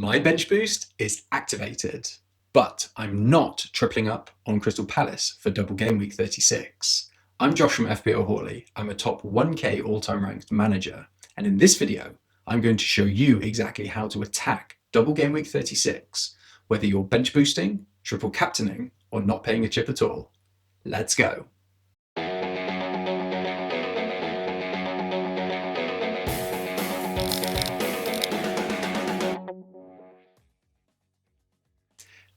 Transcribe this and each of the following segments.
My bench boost is activated, but I'm not tripling up on Crystal Palace for Double Gameweek 36. I'm Josh from FPL Hauly. I'm a top 1k all-time ranked manager, and in this video, I'm going to show you exactly how to attack Double Gameweek 36, whether you're bench boosting, triple captaining, or not paying a chip at all. Let's go.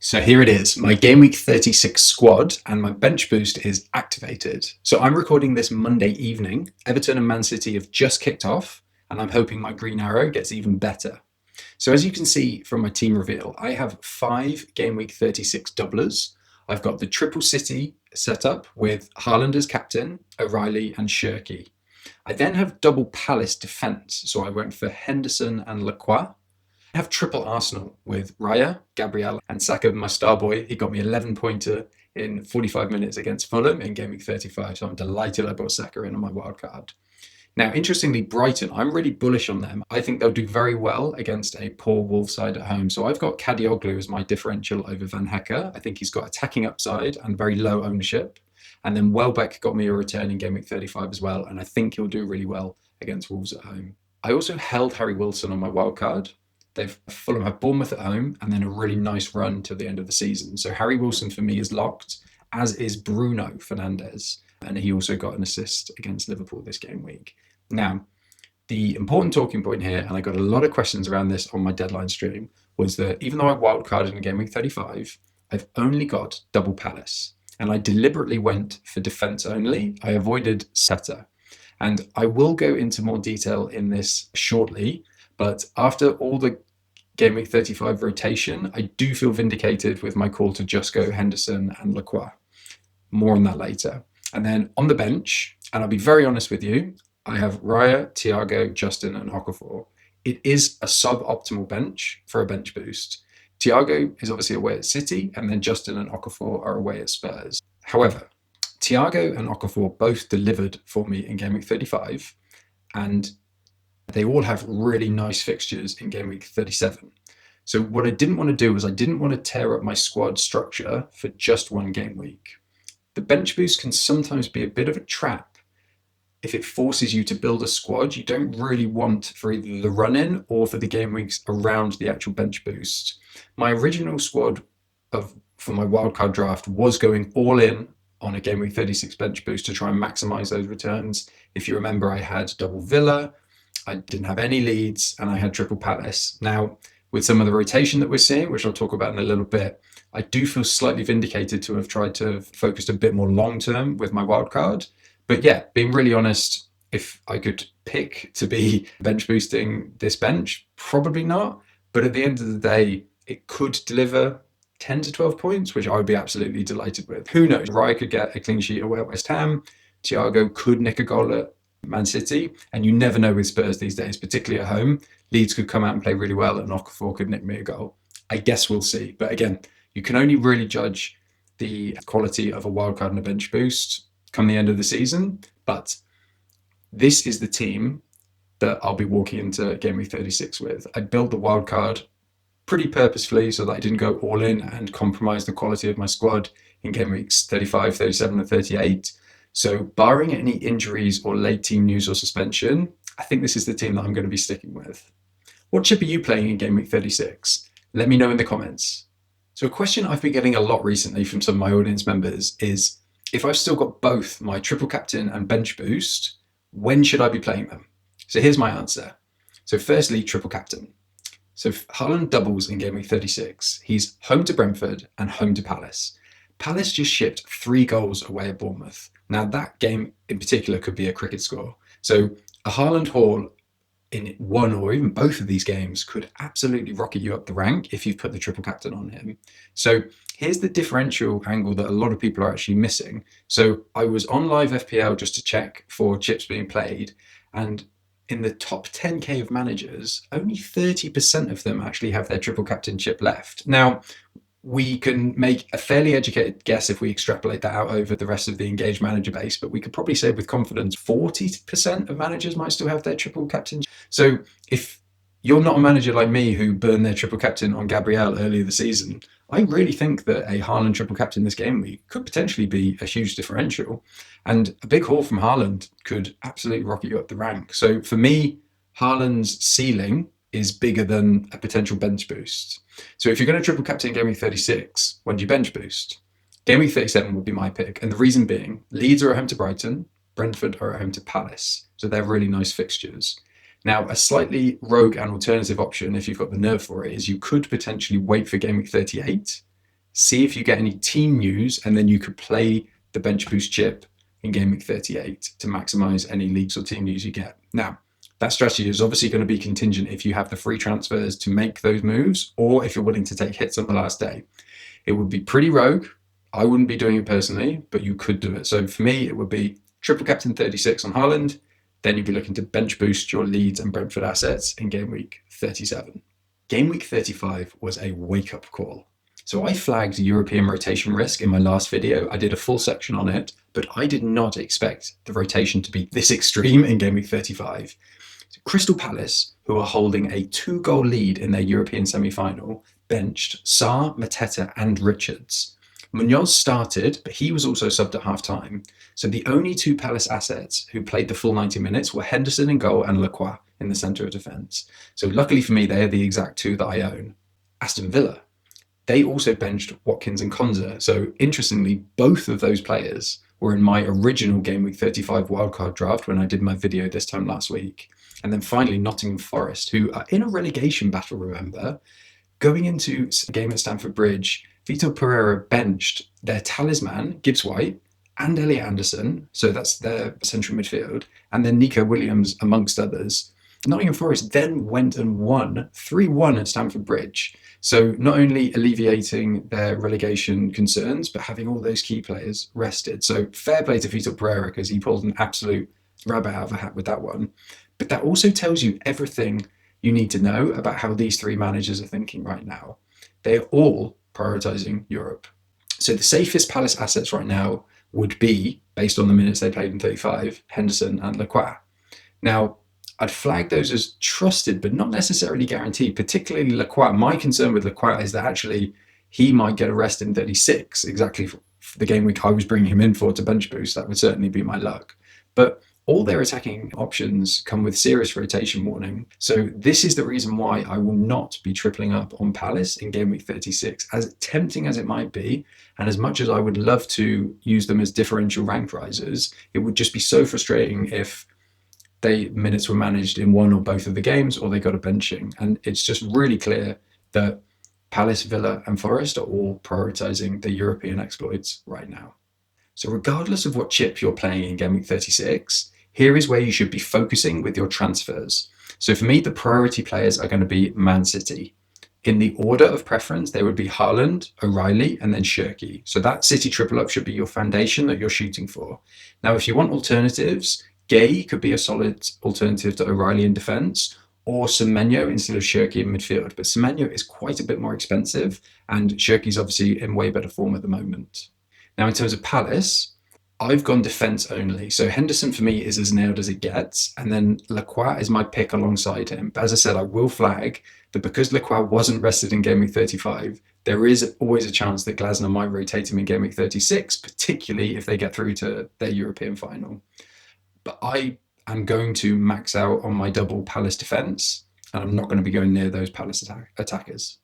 So here it is, my Game Week 36 squad, and my bench boost is activated. So I'm recording this Monday evening. Everton and Man City have just kicked off, and I'm hoping my green arrow gets even better. So as you can see from my team reveal, I have 5 Game Week 36 doublers. I've got the triple City set up with Haaland as captain, O'Reilly and Shirky. I then have double Palace defence, so I went for Henderson and Lacroix. I have triple Arsenal with Raya, Gabriel and Saka, my star boy. He got me 11-pointer in 45 minutes against Fulham in Game Week 35, so I'm delighted I brought Saka in on my wildcard. Now, interestingly, Brighton, I'm really bullish on them. I think they'll do very well against a poor Wolves side at home. So I've got Kadioglu as my differential over Van Hecke. I think he's got attacking upside and very low ownership. And then Welbeck got me a return in Game Week 35 as well, and I think he'll do really well against Wolves at home. I also held Harry Wilson on my wildcard. Fulham have Bournemouth at home and then a really nice run till the end of the season. So Harry Wilson for me is locked, as is Bruno Fernandes. And he also got an assist against Liverpool this game week. Now, the important talking point here, and I got a lot of questions around this on my deadline stream, was that even though I wildcarded in Game Week 35, I've only got double Palace. And I deliberately went for defence only. I avoided setter. And I will go into more detail in this shortly. But after all the Game Week 35 rotation, I do feel vindicated with my call to just go Henderson and Lacroix. More on that later. And then on the bench, and I'll be very honest with you, I have Raya, Thiago, Justin and Okafor. It is a suboptimal bench for a bench boost. Thiago is obviously away at City, and then Justin and Okafor are away at Spurs. However, Thiago and Okafor both delivered for me in Game Week 35, and they all have really nice fixtures in Game Week 37. So what I didn't want to do was I didn't want to tear up my squad structure for just one game week. The bench boost can sometimes be a bit of a trap if it forces you to build a squad you don't really want for either the run-in or for the game weeks around the actual bench boost. My original squad for my wildcard draft was going all in on a Game Week 36 bench boost to try and maximize those returns. If you remember, I had double Villa, I didn't have any Leeds, and I had triple Palace. Now, with some of the rotation that we're seeing, which I'll talk about in a little bit, I do feel slightly vindicated to have tried to focus a bit more long-term with my wildcard. But yeah, being really honest, if I could pick to be bench boosting this bench, probably not. But at the end of the day, it could deliver 10 to 12 points, which I would be absolutely delighted with. Who knows? Raya could get a clean sheet away at West Ham. Thiago could nick a goal at Man City, and you never know with Spurs these days, particularly at home. Leeds could come out and play really well, and Okafor could nick me a goal. I guess we'll see. But again, you can only really judge the quality of a wildcard and a bench boost come the end of the season. But this is the team that I'll be walking into Game Week 36 with. I built the wildcard pretty purposefully so that I didn't go all in and compromise the quality of my squad in Game Weeks 35, 37, and 38. So barring any injuries or late team news or suspension, I think this is the team that I'm going to be sticking with. What chip are you playing in Game Week 36? Let me know in the comments. So a question I've been getting a lot recently from some of my audience members is, if I've still got both my triple captain and bench boost, when should I be playing them? So here's my answer. So firstly, triple captain. So Haaland doubles in Game Week 36. He's home to Brentford and home to Palace. Palace just shipped 3 goals away at Bournemouth. Now that game in particular could be a cricket score. So a Haaland haul in one or even both of these games could absolutely rocket you up the rank if you put the triple captain on him. So here's the differential angle that a lot of people are actually missing. So I was on live FPL just to check for chips being played, and in the top 10k of managers, only 30% of them actually have their triple captain chip left. Now, we can make a fairly educated guess if we extrapolate that out over the rest of the engaged manager base, but we could probably say with confidence 40% of managers might still have their triple captain. So if you're not a manager like me who burned their triple captain on Gabriel earlier this season. I really think that a Haaland triple captain this game week could potentially be a huge differential. And a big haul from Haaland could absolutely rocket you up the rank. So for me, Haaland's ceiling is bigger than a potential bench boost. So if you're going to triple captain game week 36, when do you bench boost? Game week 37 would be my pick. And the reason being, Leeds are at home to Brighton, Brentford are at home to Palace. So they're really nice fixtures. Now, a slightly rogue and alternative option, if you've got the nerve for it, is you could potentially wait for game week 38, see if you get any team news, and then you could play the bench boost chip in game week 38 to maximize any leagues or team news you get. Now, that strategy is obviously going to be contingent if you have the free transfers to make those moves, or if you're willing to take hits on the last day. It would be pretty rogue. I wouldn't be doing it personally, but you could do it. So for me, it would be triple captain 36 on Haaland. Then you'd be looking to bench boost your Leeds and Brentford assets in game week 37. Game week 35 was a wake-up call. So I flagged European rotation risk in my last video. I did a full section on it, but I did not expect the rotation to be this extreme in game week 35. So Crystal Palace, who are holding a 2-goal lead in their European semi-final, benched Sarr, Mateta and Richards. Munoz started, but he was also subbed at half-time. So the only two Palace assets who played the full 90 minutes were Henderson in goal and Lacroix in the centre of defence. So luckily for me, they are the exact two that I own. Aston Villa, they also benched Watkins and Konza. So interestingly, both of those players were in my original Game Week 35 wildcard draft when I did my video this time last week. And then finally, Nottingham Forest, who are in a relegation battle, remember, going into a game at Stamford Bridge. Vitor Pereira benched their talisman, Gibbs White, and Elliot Anderson, so that's their central midfield, and then Nico Williams, amongst others. Nottingham Forest then went and won 3-1 at Stamford Bridge. So not only alleviating their relegation concerns, but having all those key players rested. So fair play to Vitor Pereira, because he pulled an absolute rabbit out of a hat with that one. But that also tells you everything you need to know about how these three managers are thinking right now. They're all prioritizing Europe. So the safest Palace assets right now would be, based on the minutes they played in 35, Henderson and Lacroix. Now, I'd flag those as trusted, but not necessarily guaranteed, particularly Lacroix. My concern with Lacroix is that actually he might get a rest in 36, exactly for the game week I was bringing him in for to bench boost. That would certainly be my luck. But all their attacking options come with serious rotation warning. So this is the reason why I will not be tripling up on Palace in game week 36, as tempting as it might be. And as much as I would love to use them as differential rank risers, it would just be so frustrating if they minutes were managed in one or both of the games, or they got a benching. And it's just really clear that Palace, Villa and Forest are all prioritizing the European exploits right now. So regardless of what chip you're playing in game week 36, here is where you should be focusing with your transfers. So for me, the priority players are going to be Man City. In the order of preference, they would be Haaland, O'Reilly, and then Shirky. So that City triple up should be your foundation that you're shooting for. Now, if you want alternatives, Gay could be a solid alternative to O'Reilly in defence, or Semenyo instead of Shirky in midfield. But Semenyo is quite a bit more expensive, and Shirky's obviously in way better form at the moment. Now, in terms of Palace, I've gone defence only. So Henderson for me is as nailed as it gets. And then Lacroix is my pick alongside him. But as I said, I will flag that because Lacroix wasn't rested in game week 35, there is always a chance that Glasner might rotate him in game week 36, particularly if they get through to their European final. But I am going to max out on my double Palace defence, and I'm not going to be going near those Palace attackers.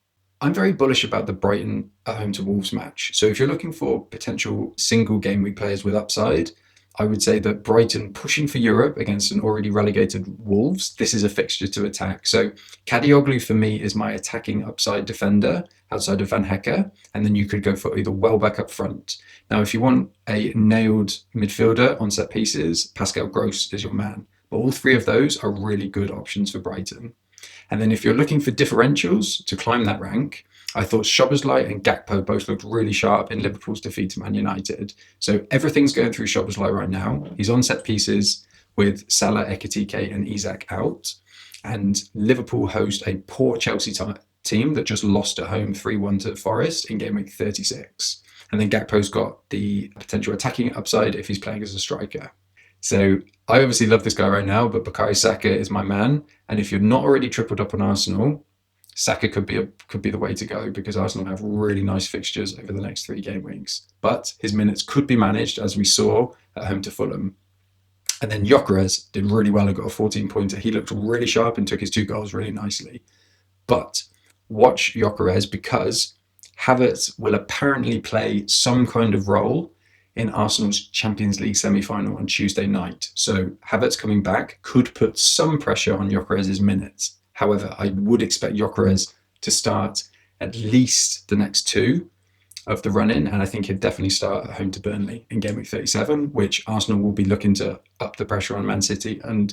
I'm very bullish about the Brighton at home to Wolves match. So if you're looking for potential single game week players with upside, I would say that Brighton pushing for Europe against an already relegated Wolves, this is a fixture to attack. So Kadioglu for me is my attacking upside defender outside of Van Hecke, and then you could go for either Welbeck up front. Now, if you want a nailed midfielder on set pieces, Pascal Gross is your man. But all three of those are really good options for Brighton. And then if you're looking for differentials to climb that rank, I thought Szoboszlai and Gakpo both looked really sharp in Liverpool's defeat to Man United. So everything's going through Szoboszlai right now. He's on set pieces with Salah, Ekitike and Isak out. And Liverpool host a poor Chelsea team that just lost at home 3-1 to Forest in game week 36. And then Gakpo's got the potential attacking upside if he's playing as a striker. So I obviously love this guy right now, but Bukayo Saka is my man. And if you're not already tripled up on Arsenal, Saka could be the way to go, because Arsenal have really nice fixtures over the next 3 game weeks. But his minutes could be managed, as we saw at home to Fulham. And then Gyökeres did really well and got a 14-pointer. He looked really sharp and took his 2 goals really nicely. But watch Gyökeres, because Havertz will apparently play some kind of role in Arsenal's Champions League semi-final on Tuesday night. So Havertz coming back could put some pressure on Gyökeres' minutes. However, I would expect Gyökeres to start at least the next 2 of the run-in, and I think he'd definitely start at home to Burnley in game week 37, which Arsenal will be looking to up the pressure on Man City and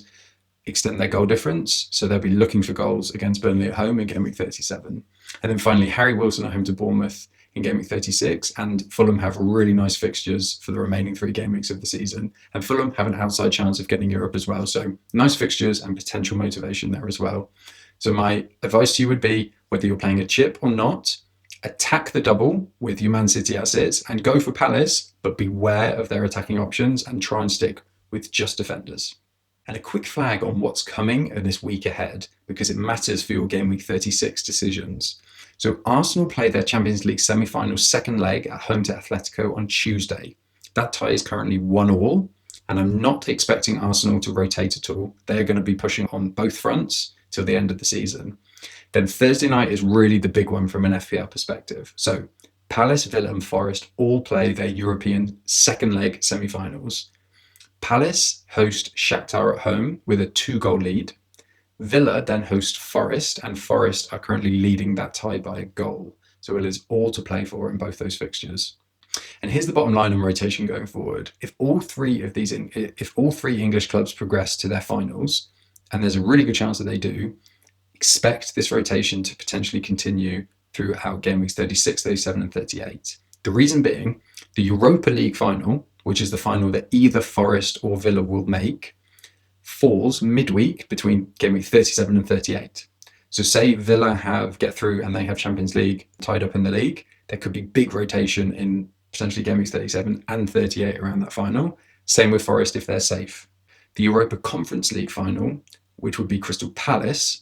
extend their goal difference. So they'll be looking for goals against Burnley at home in game week 37. And then finally, Harry Wilson at home to Bournemouth in game week 36, and Fulham have really nice fixtures for the remaining 3 game weeks of the season. And Fulham have an outside chance of getting Europe as well. So nice fixtures and potential motivation there as well. So my advice to you would be, whether you're playing a chip or not, attack the double with your Man City assets and go for Palace, but beware of their attacking options and try and stick with just defenders. And a quick flag on what's coming in this week ahead, because it matters for your game week 36 decisions. So Arsenal play their Champions League semi-final second leg at home to Atletico on Tuesday. That tie is currently 1-1, and I'm not expecting Arsenal to rotate at all. They're going to be pushing on both fronts till the end of the season. Then Thursday night is really the big one from an FPL perspective. So Palace, Villa and Forest all play their European second leg semi-finals. Palace host Shakhtar at home with a 2-goal lead. Villa then host Forest, and Forest are currently leading that tie by a goal. So it is all to play for in both those fixtures. And here's the bottom line on rotation going forward. If all 3 English clubs progress to their finals, and there's a really good chance that they do, expect this rotation to potentially continue throughout game weeks 36, 37 and 38. The reason being, the Europa League final, which is the final that either Forest or Villa will make, falls midweek between game week 37 and 38. So say Villa get through and they have Champions League tied up in the league, there could be big rotation in potentially game weeks 37 and 38 around that final. Same with Forest if they're safe. The Europa Conference League final, which would be Crystal Palace,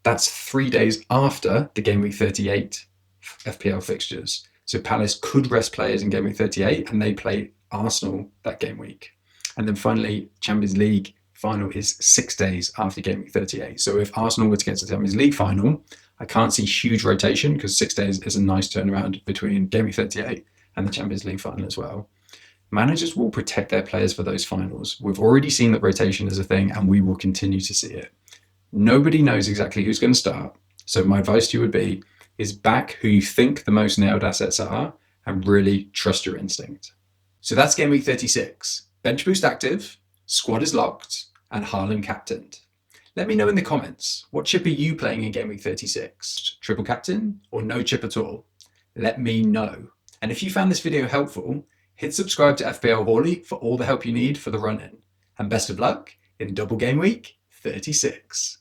that's 3 days after the game week 38 FPL fixtures. So Palace could rest players in game week 38 and they play Arsenal that game week. And then finally, Champions League final is 6 days after game week 38. So if Arsenal were to get to the Champions League final, I can't see huge rotation, because 6 days is a nice turnaround between game week 38 and the Champions League final as well. Managers will protect their players for those finals. We've already seen that rotation is a thing, and we will continue to see it. Nobody knows exactly who's going to start. So my advice to you would be, is back who you think the most nailed assets are and really trust your instinct. So that's game week 36. Bench boost active, squad is locked, and Haaland captained. Let me know in the comments, what chip are you playing in game week 36? Triple captain or no chip at all? Let me know. And if you found this video helpful, hit subscribe to FPL Hauly for all the help you need for the run-in. And best of luck in Double Game Week 36.